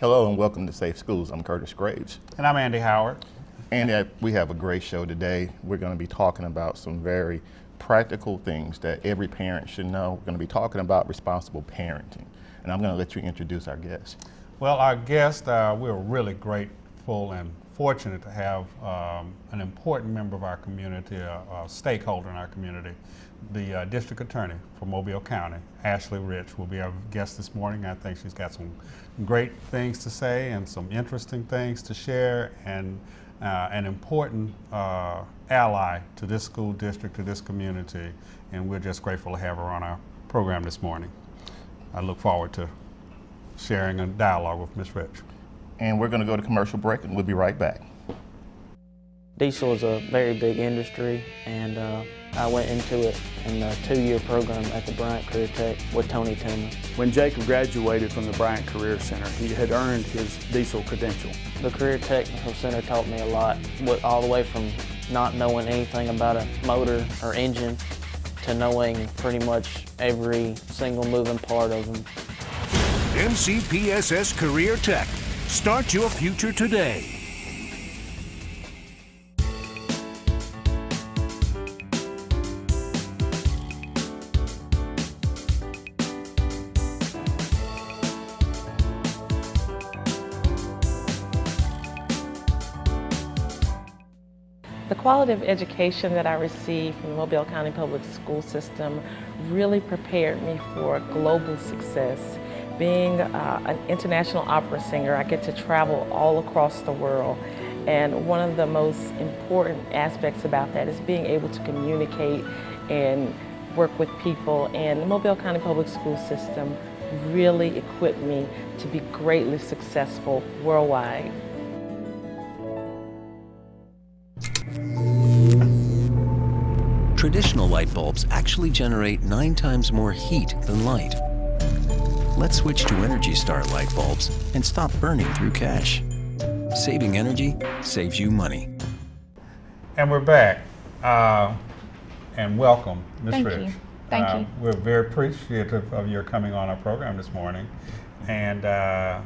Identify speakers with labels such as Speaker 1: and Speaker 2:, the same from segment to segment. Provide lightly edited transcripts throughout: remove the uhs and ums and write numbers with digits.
Speaker 1: Hello and welcome to Safe Schools. I'm Curtis Graves.
Speaker 2: And I'm Andy Howard.
Speaker 1: And we have a great show today. We're going to be talking about some very practical things that every parent should know. We're going to be talking about responsible parenting. And I'm going to let you introduce our guest.
Speaker 2: Well, our guest, we're really grateful and fortunate to have an important member of our community, a stakeholder in our community. The District Attorney for Mobile County, Ashley Rich, will be our guest this morning. I think she's got some great things to say and some interesting things to share, and an important ally to this school district, to this community, and we're just grateful to have her on our program this morning. I look forward to sharing a dialogue with Ms. Rich.
Speaker 1: And we're going to go to commercial break, and we'll be right back.
Speaker 3: Diesel is a very big industry, and I went into it in a 2-year program at the Bryant Career Tech with Tony Tuma.
Speaker 4: When Jacob graduated from the Bryant Career Center, he had earned his diesel credential.
Speaker 3: The Career Technical Center taught me a lot, all the way from not knowing anything about a motor or engine to knowing pretty much every single moving part of them.
Speaker 5: MCPSS Career Tech. Start your future today.
Speaker 6: The quality of education that I received from the Mobile County Public School System really prepared me for global success. Being an international opera singer, I get to travel all across the world. And one of the most important aspects about that is being able to communicate and work with people. And the Mobile County Public School System really equipped me to be greatly successful worldwide.
Speaker 7: Traditional light bulbs actually generate 9 times more heat than light. Let's switch to Energy Star light bulbs and stop burning through cash. Saving energy saves you money.
Speaker 2: And we're back. And welcome, Ms. Rich.
Speaker 8: Thank you. Thank you.
Speaker 2: We're very appreciative of your coming on our program this morning. And I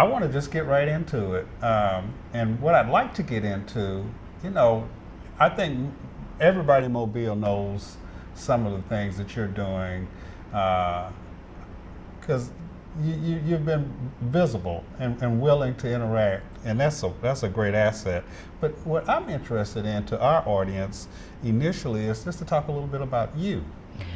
Speaker 2: want to just get right into it. And what I'd like to get into, I think everybody in Mobile knows some of the things that you're doing, because you've been visible and willing to interact, and that's a great asset. But what I'm interested in to our audience initially is just to talk a little bit about you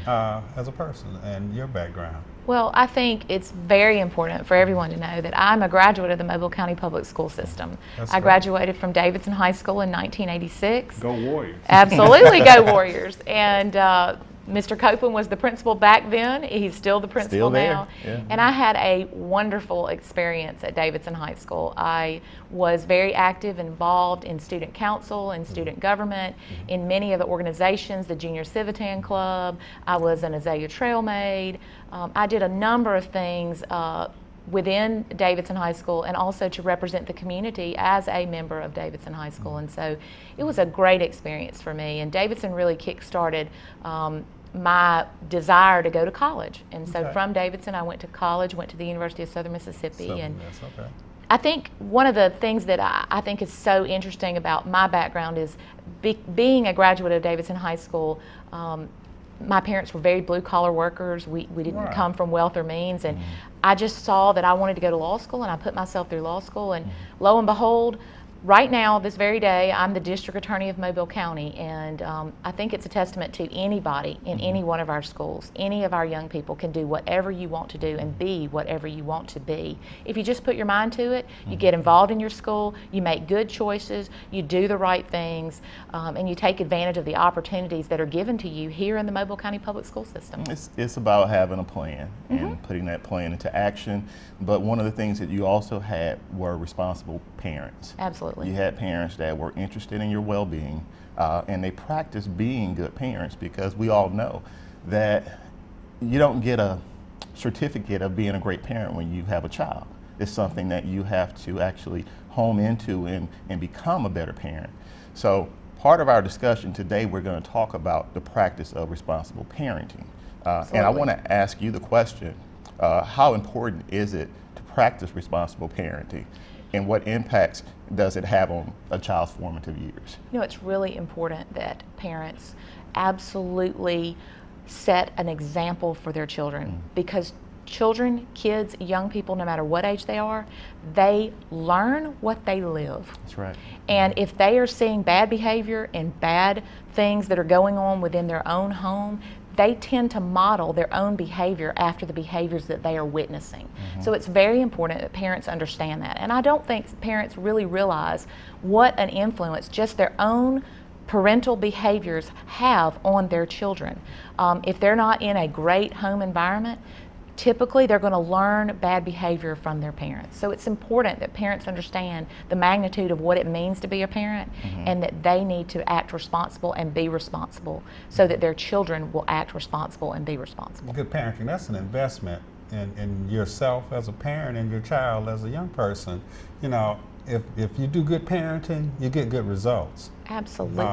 Speaker 2: as a person and your background.
Speaker 8: Well, I think it's very important for everyone to know that I'm a graduate of the Mobile County Public School System. I graduated from Davidson High School in 1986.
Speaker 2: Go Warriors.
Speaker 8: Absolutely, go Warriors. And Mr. Copeland was the principal back then. He's still the principal now.
Speaker 1: Yeah.
Speaker 8: And I had a wonderful experience at Davidson High School. I was very active, involved in student council and student government, in many of the organizations, the Junior Civitan Club. I was an Azalea Trail Maid. I did a number of things within Davidson High School, and also to represent the community as a member of Davidson High School. And so it was a great experience for me. And Davidson really kick-started my desire to go to college. And so from Davidson, I went to college, went to the University of Southern Mississippi. I think one of the things that I think is so interesting about my background is being a graduate of Davidson High School. My parents were very blue-collar workers. We didn't come from wealth or means, and I just saw that I wanted to go to law school, and I put myself through law school, and lo and behold, right now, this very day, I'm the District Attorney of Mobile County, and I think it's a testament to anybody in any one of our schools. Any of our young people can do whatever you want to do and be whatever you want to be. If you just put your mind to it, you get involved in your school, you make good choices, you do the right things, and you take advantage of the opportunities that are given to you here in the Mobile County Public School System.
Speaker 1: It's about having a plan and putting that plan into action. But one of the things that you also had were responsible parents.
Speaker 8: Absolutely.
Speaker 1: You had parents that were interested in your well-being, and they practiced being good parents, because we all know that you don't get a certificate of being a great parent when you have a child. It's something that you have to actually home into and become a better parent. So part of our discussion today, we're going to talk about the practice of responsible parenting. And I want to ask you the question, how important is it to practice responsible parenting, and what impacts does it have on a child's formative years?
Speaker 8: You know, it's really important that parents absolutely set an example for their children, because children, kids, young people, no matter what age they are, they learn what they live.
Speaker 1: That's right.
Speaker 8: And if they are seeing bad behavior and bad things that are going on within their own home, they tend to model their own behavior after the behaviors that they are witnessing. So it's very important that parents understand that. And I don't think parents really realize what an influence just their own parental behaviors have on their children. If they're not in a great home environment, typically they're going to learn bad behavior from their parents. So it's important that parents understand the magnitude of what it means to be a parent, and that they need to act responsible and be responsible so that their children will act responsible and be responsible.
Speaker 2: Good parenting, that's an investment in yourself as a parent and your child as a young person. You know, if you do good parenting, you get good results.
Speaker 8: Absolutely.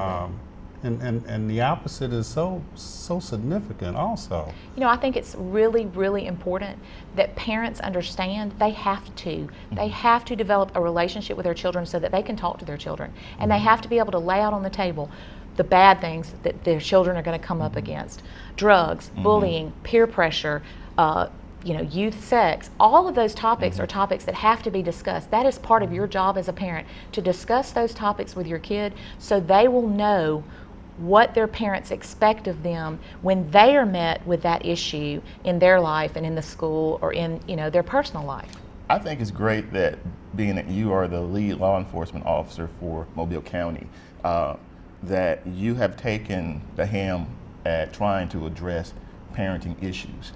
Speaker 2: And the opposite is so significant also.
Speaker 8: You know, I think it's really, really important that parents understand they have to. They have to develop a relationship with their children so that they can talk to their children. And they have to be able to lay out on the table the bad things that their children are going to come up against. Drugs, bullying, peer pressure, you know, youth sex, all of those topics are topics that have to be discussed. That is part of your job as a parent, to discuss those topics with your kid so they will know what their parents expect of them when they are met with that issue in their life and in the school or in, you know, their personal life.
Speaker 1: I think it's great that, being that you are the lead law enforcement officer for Mobile County, that you have taken the ham at trying to address parenting issues.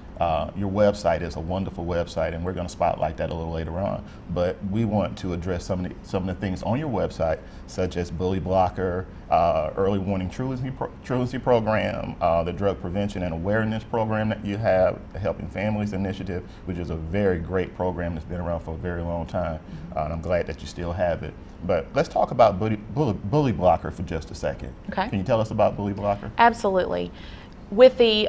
Speaker 1: Your website is a wonderful website, and we're going to spotlight that a little later on. But we want to address some of the things on your website, such as Bully Blocker, early warning truancy program, the drug prevention and awareness program that you have, the Helping Families Initiative, which is a very great program that's been around for a very long time. And I'm glad that you still have it. But let's talk about Bully Blocker for just a second.
Speaker 8: Okay.
Speaker 1: Can you tell us about Bully Blocker?
Speaker 8: Absolutely. With the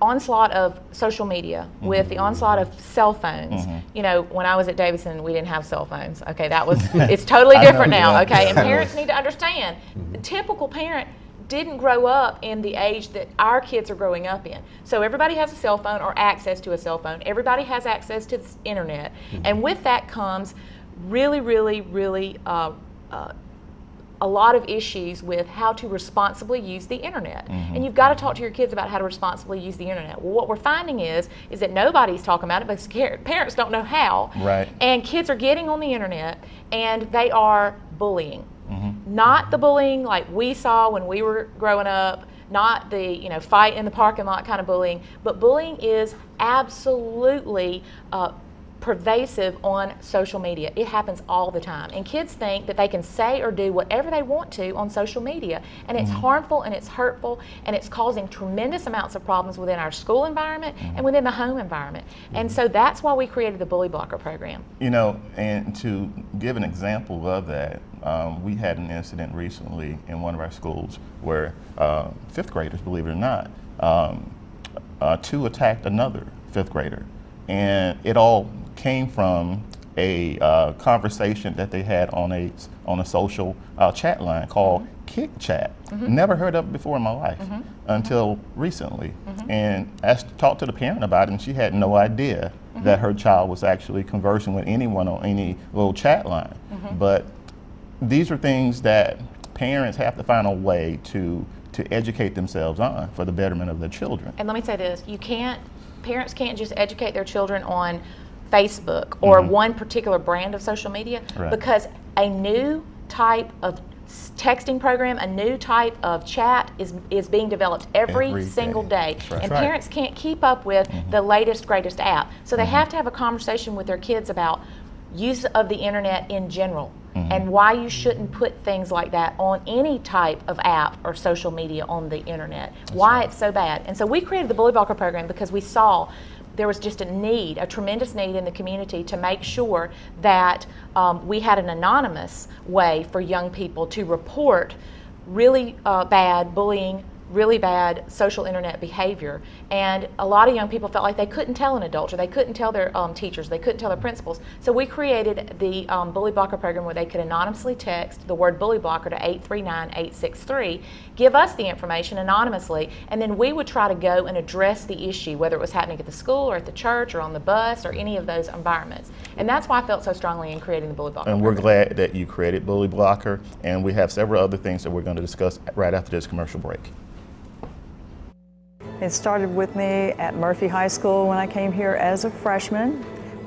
Speaker 8: onslaught of social media, with the onslaught of cell phones, you know, when I was at Davidson, we didn't have cell phones. Okay, that was, it's totally different now. Okay, and parents need to understand, the typical parent didn't grow up in the age that our kids are growing up in. So everybody has a cell phone or access to a cell phone. Everybody has access to the internet. And with that comes really, really, really a lot of issues with how to responsibly use the internet. And you've got to talk to your kids about how to responsibly use the internet. Well, what we're finding is that nobody's talking about it because parents don't know how. Right. And kids are getting on the internet and they are bullying. Not the bullying like we saw when we were growing up, not the, you know, fight in the parking lot kind of bullying, but bullying is absolutely pervasive on social media. It happens all the time. And kids think that they can say or do whatever they want to on social media. And it's harmful and it's hurtful and it's causing tremendous amounts of problems within our school environment and within the home environment. And so that's why we created the Bully Blocker program.
Speaker 1: You know, and to give an example of that, we had an incident recently in one of our schools where fifth graders, believe it or not, two attacked another fifth grader. And it all came from a conversation that they had on a social chat line called Kick Chat. Never heard of it before in my life until recently. And I talked to the parent about it, and she had no idea that her child was actually conversing with anyone on any little chat line. But these are things that parents have to find a way to educate themselves on for the betterment of their children.
Speaker 8: And let me say this, parents can't just educate their children on Facebook or one particular brand of social media, because a new type of texting program, a new type of chat is being developed every single day. And parents can't keep up with the latest, greatest app. So they have to have a conversation with their kids about use of the internet in general and why you shouldn't put things like that on any type of app or social media on the internet, why it's so bad. And so we created the Bully Blocker program because we saw there was just a tremendous need in the community to make sure that we had an anonymous way for young people to report really bad bullying really bad social internet behavior, and a lot of young people felt like they couldn't tell an adult, or they couldn't tell their teachers, they couldn't tell their principals. So we created the Bully Blocker program where they could anonymously text the word Bully Blocker to 839-863, give us the information anonymously, and then we would try to go and address the issue, whether it was happening at the school or at the church or on the bus or any of those environments. And that's why I felt so strongly in creating the Bully Blocker
Speaker 1: And we're
Speaker 8: program.
Speaker 1: glad that you created Bully Blocker, and we have several other things that we're going to discuss right after this commercial break.
Speaker 9: It started with me at Murphy High School when I came here as a freshman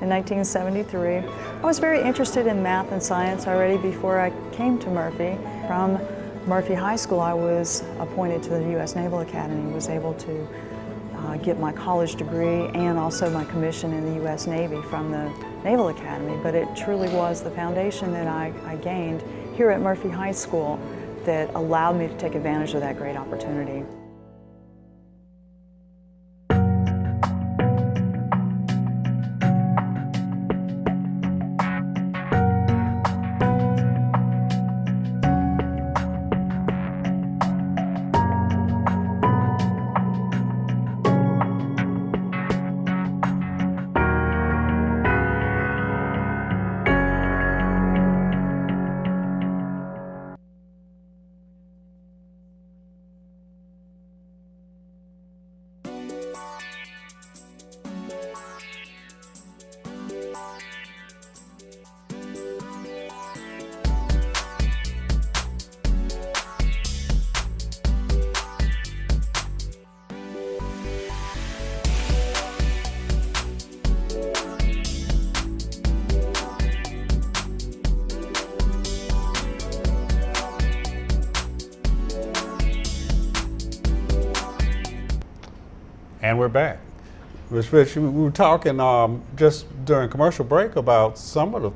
Speaker 9: in 1973. I was very interested in math and science already before I came to Murphy. From Murphy High School, I was appointed to the U.S. Naval Academy, was able to get my college degree and also my commission in the U.S. Navy from the Naval Academy. But it truly was the foundation that I gained here at Murphy High School that allowed me to take advantage of that great opportunity.
Speaker 2: And we're back. Ms. Rich, we were talking just during commercial break about some of the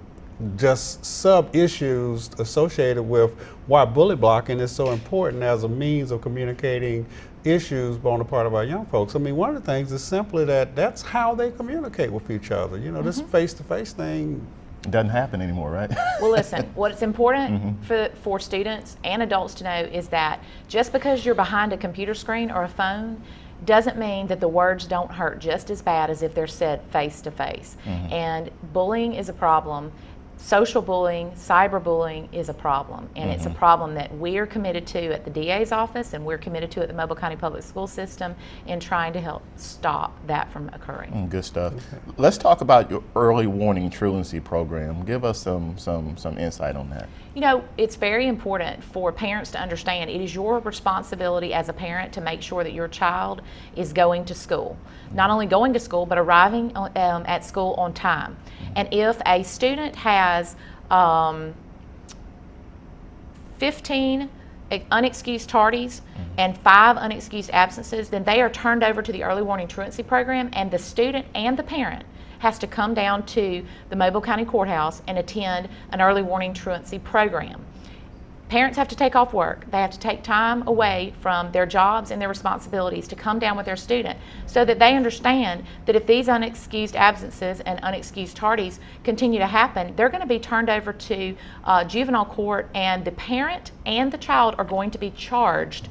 Speaker 2: just sub-issues associated with why bully blocking is so important as a means of communicating issues on the part of our young folks. I mean, one of the things is simply that that's how they communicate with each other. You know, this face-to-face thing.
Speaker 1: It doesn't happen anymore, right?
Speaker 8: Well, listen, what's important for students and adults to know is that just because you're behind a computer screen or a phone doesn't mean that the words don't hurt just as bad as if they're said face to face. And bullying is a problem. Social bullying, cyberbullying is a problem, and it's a problem that we're committed to at the DA's office, and we're committed to at the Mobile County Public School System in trying to help stop that from occurring.
Speaker 1: Good stuff. Let's talk about your early warning truancy program. Give us some insight on that.
Speaker 8: You know, it's very important for parents to understand it is your responsibility as a parent to make sure that your child is going to school. Not only going to school, but arriving at school on time. And if a student has 15 unexcused tardies and 5 unexcused absences, then they are turned over to the early warning truancy program, and the student and the parent has to come down to the Mobile County Courthouse and attend an early warning truancy program. Parents have to take off work. They have to take time away from their jobs and their responsibilities to come down with their student so that they understand that if these unexcused absences and unexcused tardies continue to happen, they're going to be turned over to juvenile court, and the parent and the child are going to be charged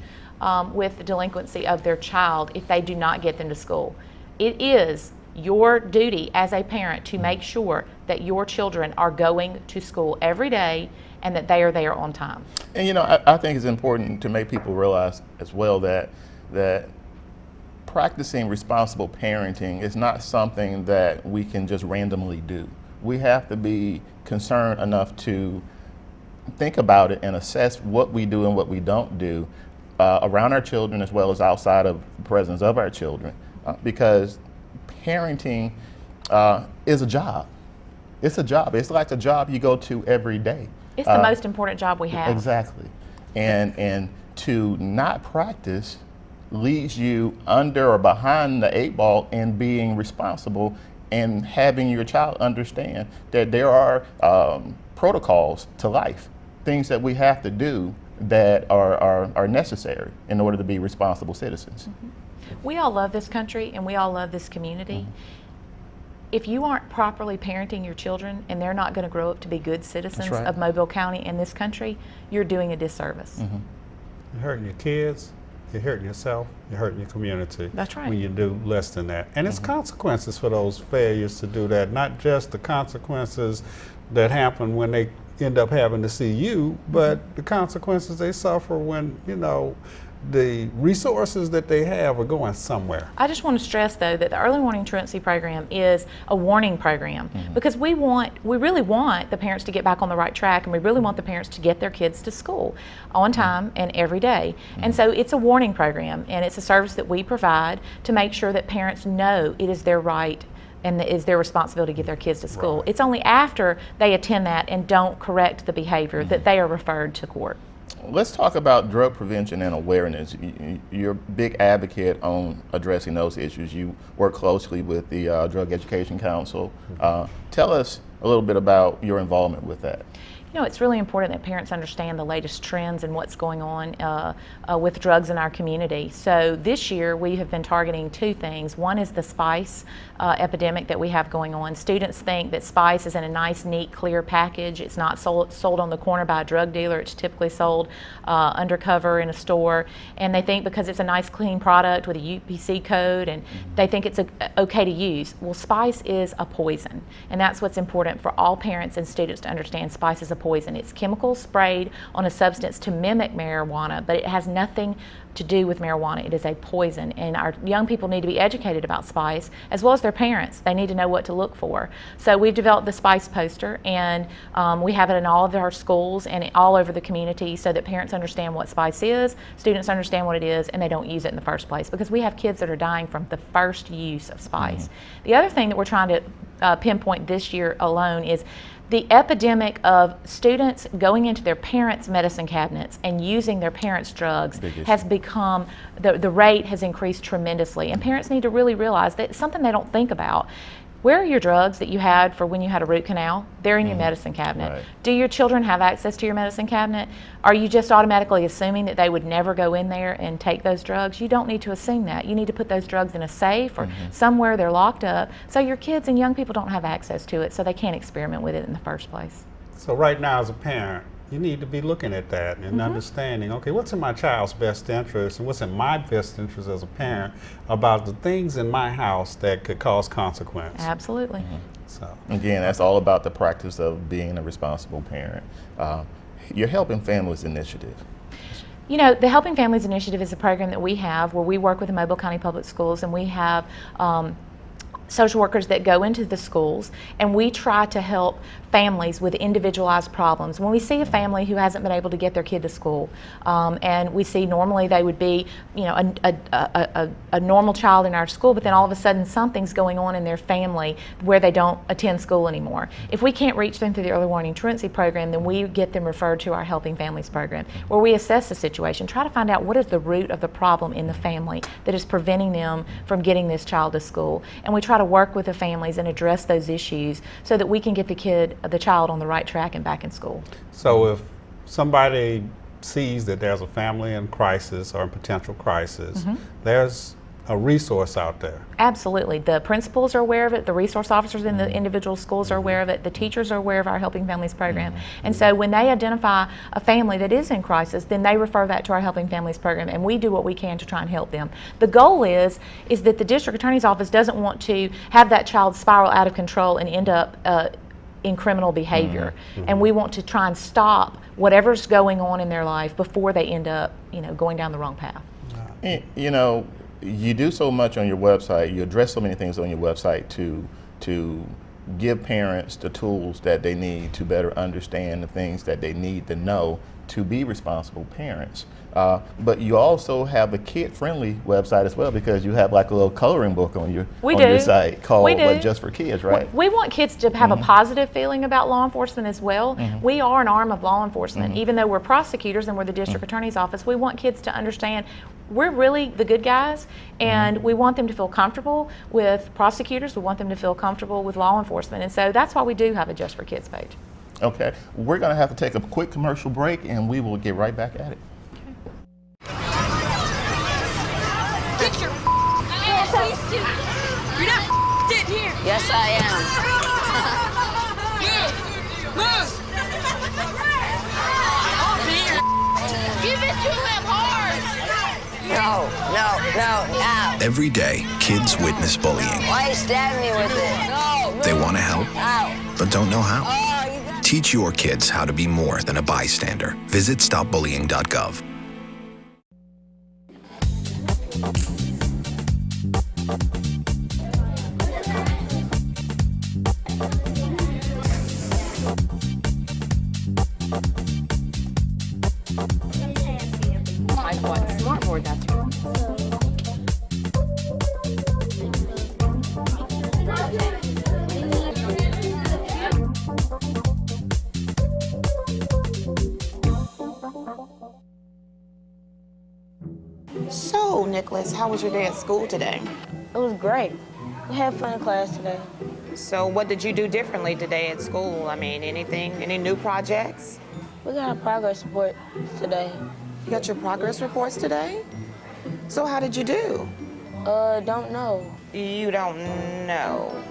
Speaker 8: with the delinquency of their child if they do not get them to school. It is your duty as a parent to make sure that your children are going to school every day and that they are there on time.
Speaker 1: And you know, I think it's important to make people realize as well that practicing responsible parenting is not something that we can just randomly do. We have to be concerned enough to think about it and assess what we do and what we don't do around our children as well as outside of the presence of our children, because parenting is a job. It's a job. It's like a job you go to every day.
Speaker 8: It's the most important job we have.
Speaker 1: Exactly. And to not practice leads you under or behind the 8 ball in being responsible and having your child understand that there are protocols to life, things that we have to do that are necessary in order to be responsible citizens.
Speaker 8: We all love this country and we all love this community. If you aren't properly parenting your children and they're not going to grow up to be good citizens of Mobile County and this country, you're doing a disservice.
Speaker 2: You're hurting your kids, you're hurting yourself, you're hurting your community.
Speaker 8: That's right.
Speaker 2: When you do less than that. And it's consequences for those failures to do that, not just the consequences that happen when they end up having to see you, but the consequences they suffer when, you know, the resources that they have are going somewhere.
Speaker 8: I just want to stress, though, that the early warning truancy program is a warning program because we really want the parents to get back on the right track, and we really want the parents to get their kids to school on time and every day. And so it's a warning program, and it's a service that we provide to make sure that parents know it is their right and it is their responsibility to get their kids to school. It's only after they attend that and don't correct the behavior that they are referred to court.
Speaker 1: Let's talk about drug prevention and awareness. You're a big advocate on addressing those issues. You work closely with the Drug Education Council. Tell us a little bit about your involvement with that.
Speaker 8: You know, it's really important that parents understand the latest trends and what's going on with drugs in our community. So this year we have been targeting two things. One is the spice epidemic that we have going on. Students think that spice is in a nice, neat, clear package. It's not sold on the corner by a drug dealer. It's typically sold undercover in a store. And they think because it's a nice, clean product with a UPC code, and they think it's okay to use. Well, spice is a poison. And that's what's important for all parents and students to understand. Spice is a poison. It's chemicals sprayed on a substance to mimic marijuana, but it has nothing to do with marijuana. It is a poison, and our young people need to be educated about spice, as well as their parents. They need to know what to look for. So we've developed the spice poster, and we have it in all of our schools and all over the community so that parents understand what spice is, students understand what it is, and they don't use it in the first place, because we have kids that are dying from the first use of spice. The other thing that we're trying to pinpoint this year alone is the epidemic of students going into their parents' medicine cabinets and using their parents' drugs has become, the rate has increased tremendously. And parents need to really realize that it's something they don't think about. Where are your drugs that you had for when you had a root canal? They're in your medicine cabinet.
Speaker 1: Right.
Speaker 8: Do your children have access to your medicine cabinet? Are you just automatically assuming that they would never go in there and take those drugs? You don't need to assume that. You need to put those drugs in a safe or somewhere they're locked up so your kids and young people don't have access to it, so they can't experiment with it in the first place.
Speaker 2: So right now as a parent, you need to be looking at that and understanding, okay, what's in my child's best interest and what's in my best interest as a parent about the things in my house that could cause consequence.
Speaker 8: Absolutely.
Speaker 2: So
Speaker 1: Again, that's all about the practice of being a responsible parent. Your Helping Families initiative.
Speaker 8: You know, the Helping Families Initiative is a program that we have where we work with the Mobile County Public Schools, and we have social workers that go into the schools, and we try to help families with individualized problems. When we see a family who hasn't been able to get their kid to school, and we see normally they would be, you know, a normal child in our school, but then all of a sudden something's going on in their family where they don't attend school anymore. If we can't reach them through the early warning truancy program, then we get them referred to our Helping Families program, where we assess the situation, try to find out what is the root of the problem in the family that is preventing them from getting this child to school. And we try to work with the families and address those issues so that we can get the child on the right track and back in school.
Speaker 2: So if somebody sees that there's a family in crisis or in potential crisis, there's a resource out there.
Speaker 8: Absolutely. The principals are aware of it, the resource officers in the individual schools are aware of it, the teachers are aware of our Helping Families program. And so when they identify a family that is in crisis, then they refer that to our Helping Families program, and we do what we can to try and help them. The goal is that the district attorney's office doesn't want to have that child spiral out of control and end up in criminal behavior. And we want to try and stop whatever's going on in their life before they end up, you know, going down the wrong path.
Speaker 1: You know, you do so much on your website, you address so many things on your website to give parents the tools that they need to better understand the things that they need to know to be responsible parents. But you also have a kid-friendly website as well, because you have like a little coloring book on your site called Just for Kids, right?
Speaker 8: We want kids to have a positive feeling about law enforcement as well. We are an arm of law enforcement. Even though we're prosecutors and we're the district attorney's office, we want kids to understand we're really the good guys, and we want them to feel comfortable with prosecutors. We want them to feel comfortable with law enforcement. And so that's why we do have a Just for Kids page.
Speaker 1: Okay, we're going to have to take a quick commercial break, and we will get right back at it.
Speaker 10: Get your ass suit. You're not sitting here. Yes, I am. Move. Give it to him hard. Ow.
Speaker 11: Every day, kids witness bullying.
Speaker 10: Why you stabbing me with it? No.
Speaker 11: They want to help,
Speaker 10: Ow.
Speaker 11: but don't know how.
Speaker 10: Oh, you got...
Speaker 11: Teach your kids how to be more than a bystander. Visit stopbullying.gov.
Speaker 8: Smartboard, that's right.
Speaker 12: So, Nicholas, how was your day at school today?
Speaker 3: It was great. We had fun in class today.
Speaker 12: So, what did you do differently today at school? I mean, any new projects?
Speaker 3: We got a progress report today.
Speaker 12: You got your progress reports today? So, how did you do?
Speaker 3: Don't know.
Speaker 12: You don't know.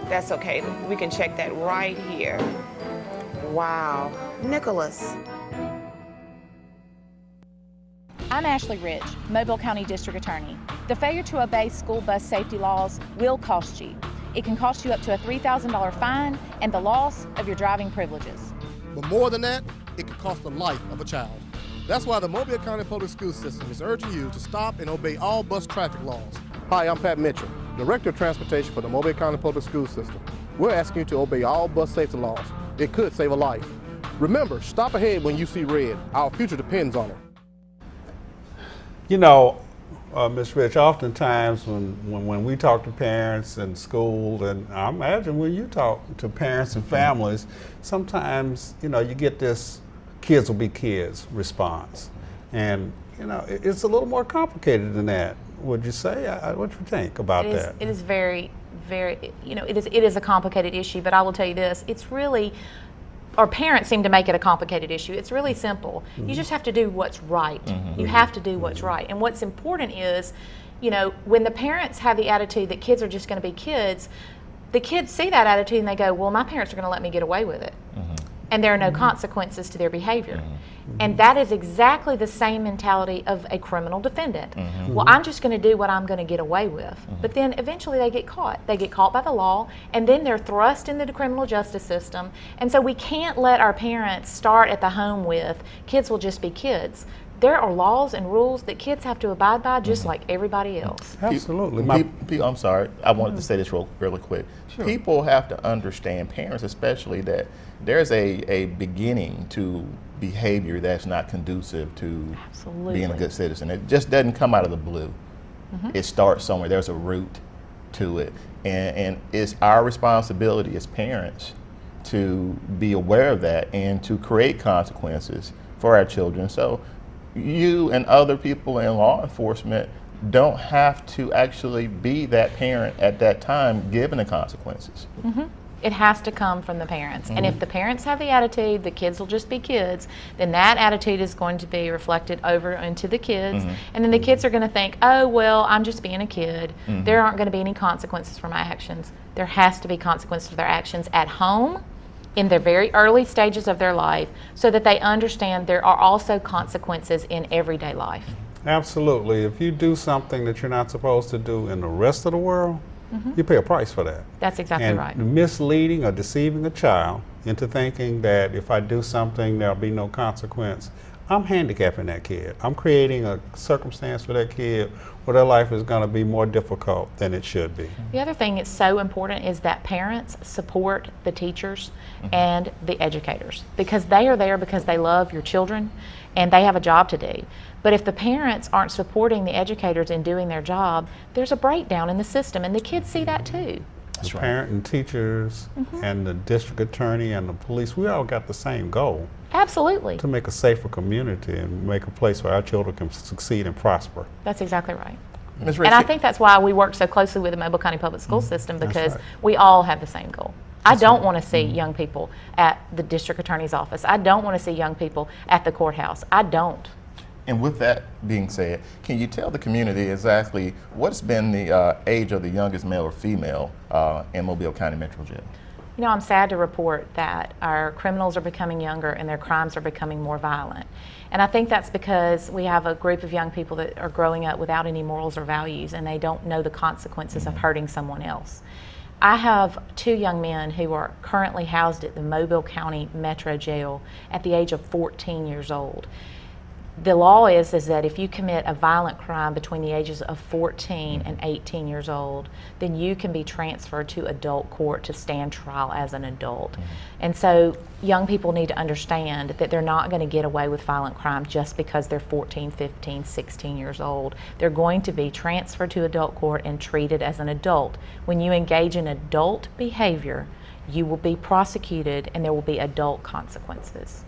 Speaker 12: That's okay. We can check that right here. Wow. Nicholas.
Speaker 8: I'm Ashley Rich, Mobile County District Attorney. The failure to obey school bus safety laws will cost you. It can cost you up to a $3,000 fine and the loss of your driving privileges.
Speaker 13: But more than that, it could cost the life of a child. That's why the Mobile County Public School System is urging you to stop and obey all bus traffic laws. Hi, I'm Pat Mitchell, Director of Transportation for the Mobile County Public School System. We're asking you to obey all bus safety laws. It could save a life. Remember, stop ahead when you see red. Our future depends on it.
Speaker 2: You know, Ms. Rich, oftentimes when we talk to parents in school, and I imagine when you talk to parents and families, sometimes, you know, you get this kids will be kids response. And, you know, it's a little more complicated than that, would you say? What do you think about that?
Speaker 8: It is very, very, you know, it is a complicated issue, but I will tell you this, it's really, our parents seem to make it a complicated issue. It's really simple. You just have to do what's right. You have to do what's right. And what's important is, you know, when the parents have the attitude that kids are just going to be kids, the kids see that attitude and they go, well, my parents are going to let me get away with it. And there are no consequences to their behavior. And that is exactly the same mentality of a criminal defendant. Well, I'm just going to do what I'm going to get away with. But then eventually they get caught. They get caught by the law, and then they're thrust into the criminal justice system. And so we can't let our parents start at the home with, kids will just be kids. There are laws and rules that kids have to abide by just like everybody else.
Speaker 2: Absolutely.
Speaker 1: I'm sorry, I wanted to say this really quick.
Speaker 2: Sure.
Speaker 1: People have to understand, parents especially, that there's a beginning to behavior that's not conducive to being a good citizen. It just doesn't come out of the blue. It starts somewhere. There's a root to it. And it's our responsibility as parents to be aware of that and to create consequences for our children. So you and other people in law enforcement don't have to actually be that parent at that time given the consequences.
Speaker 8: It has to come from the parents. And if the parents have the attitude that kids will just be kids, then that attitude is going to be reflected over into the kids. And then the kids are going to think, oh, well, I'm just being a kid. There aren't going to be any consequences for my actions. There has to be consequences for their actions at home, in their very early stages of their life, so that they understand there are also consequences in everyday life.
Speaker 2: Absolutely. If you do something that you're not supposed to do in the rest of the world, you pay a price for that.
Speaker 8: That's exactly right.
Speaker 2: Misleading or deceiving a child into thinking that if I do something, there'll be no consequence, I'm handicapping that kid. I'm creating a circumstance for that kid where their life is going to be more difficult than it should be.
Speaker 8: The other thing that's so important is that parents support the teachers and the educators, because they are there because they love your children and they have a job to do. But if the parents aren't supporting the educators in doing their job, there's a breakdown in the system, and the kids see that too.
Speaker 2: The parent and teachers and the district attorney and the police, we all got the same goal.
Speaker 8: Absolutely.
Speaker 2: To make a safer community and make a place where our children can succeed and prosper.
Speaker 8: That's exactly right.
Speaker 1: Ms.
Speaker 8: And I think that's why we work so closely with the Mobile County Public School System, because
Speaker 2: right.
Speaker 8: we all have the same goal. I don't want to see young people at the district attorney's office. I don't want to see young people at the courthouse. I don't.
Speaker 1: And with that being said, can you tell the community exactly what's been the age of the youngest male or female in Mobile County Metro Jail?
Speaker 8: You know, I'm sad to report that our criminals are becoming younger and their crimes are becoming more violent. And I think that's because we have a group of young people that are growing up without any morals or values, and they don't know the consequences of hurting someone else. I have 2 young men who are currently housed at the Mobile County Metro Jail at the age of 14 years old. The law is that if you commit a violent crime between the ages of 14 and 18 years old, then you can be transferred to adult court to stand trial as an adult. And so young people need to understand that they're not going to get away with violent crime just because they're 14, 15, 16 years old. They're going to be transferred to adult court and treated as an adult. When you engage in adult behavior, you will be prosecuted and there will be adult consequences.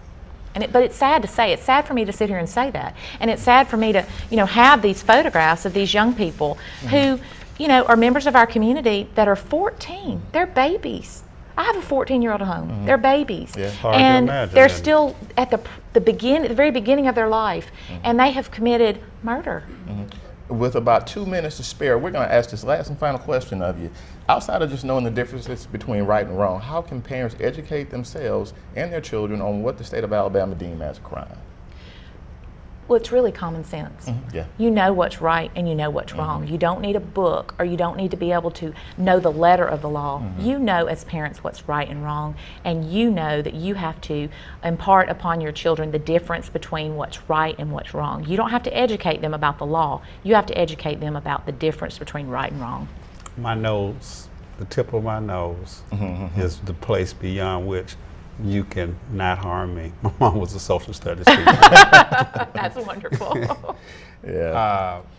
Speaker 8: But it's sad to say. It's sad for me to sit here and say that, and it's sad for me to, have these photographs of these young people who, are members of our community that are 14. They're babies. I have a 14-year-old at home. They're babies, and they're still at the very beginning of their life, and they have committed murder.
Speaker 1: With about 2 minutes to spare, we're going to ask this last and final question of you. Outside of just knowing the differences between right and wrong, how can parents educate themselves and their children on what the state of Alabama deems as a crime?
Speaker 8: Well, it's really common sense.
Speaker 1: Yeah.
Speaker 8: You know what's right and you know what's wrong. You don't need a book, or you don't need to be able to know the letter of the law. You know as parents what's right and wrong, and you know that you have to impart upon your children the difference between what's right and what's wrong. You don't have to educate them about the law. You have to educate them about the difference between right and wrong.
Speaker 2: My nose, the tip of my nose, is the place beyond which you can not harm me. My mom was a social studies teacher.
Speaker 8: That's wonderful.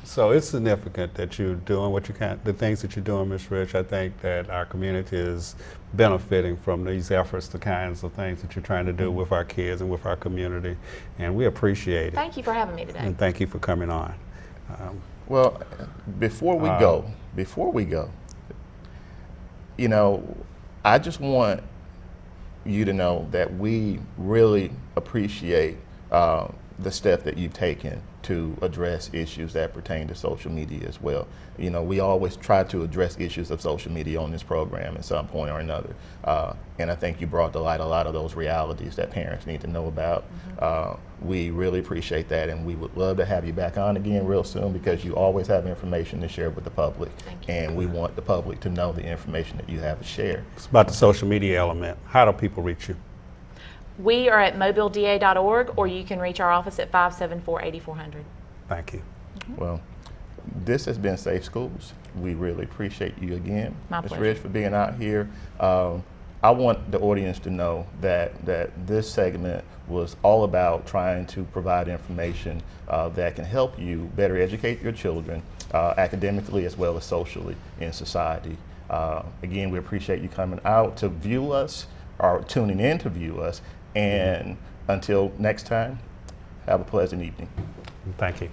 Speaker 2: So it's significant that you're doing what you can, the things that you're doing, Ms. Rich. I think that our community is benefiting from these efforts, the kinds of things that you're trying to do with our kids and with our community, and we appreciate it.
Speaker 8: Thank you for having me today.
Speaker 2: And thank you for coming on.
Speaker 1: Well, before we go, I just want you to know that we really appreciate the step that you've taken to address issues that pertain to social media as well. We always try to address issues of social media on this program at some point or another. And I think you brought to light a lot of those realities that parents need to know about. We really appreciate that, and we would love to have you back on again real soon, because you always have information to share with the public. And we want the public to know the information that you have to share.
Speaker 2: It's about the social media element. How do people reach you?
Speaker 8: We are at mobileda.org, or you can reach our office at 574-8400.
Speaker 2: Thank you.
Speaker 1: Well, this has been Safe Schools. We really appreciate you again,
Speaker 8: Ms.
Speaker 1: Rich, for being out here. I want the audience to know that this segment was all about trying to provide information that can help you better educate your children academically as well as socially in society. Again, we appreciate you coming out to view us, or tuning in to view us. And until next time, have a pleasant evening.
Speaker 2: Thank you.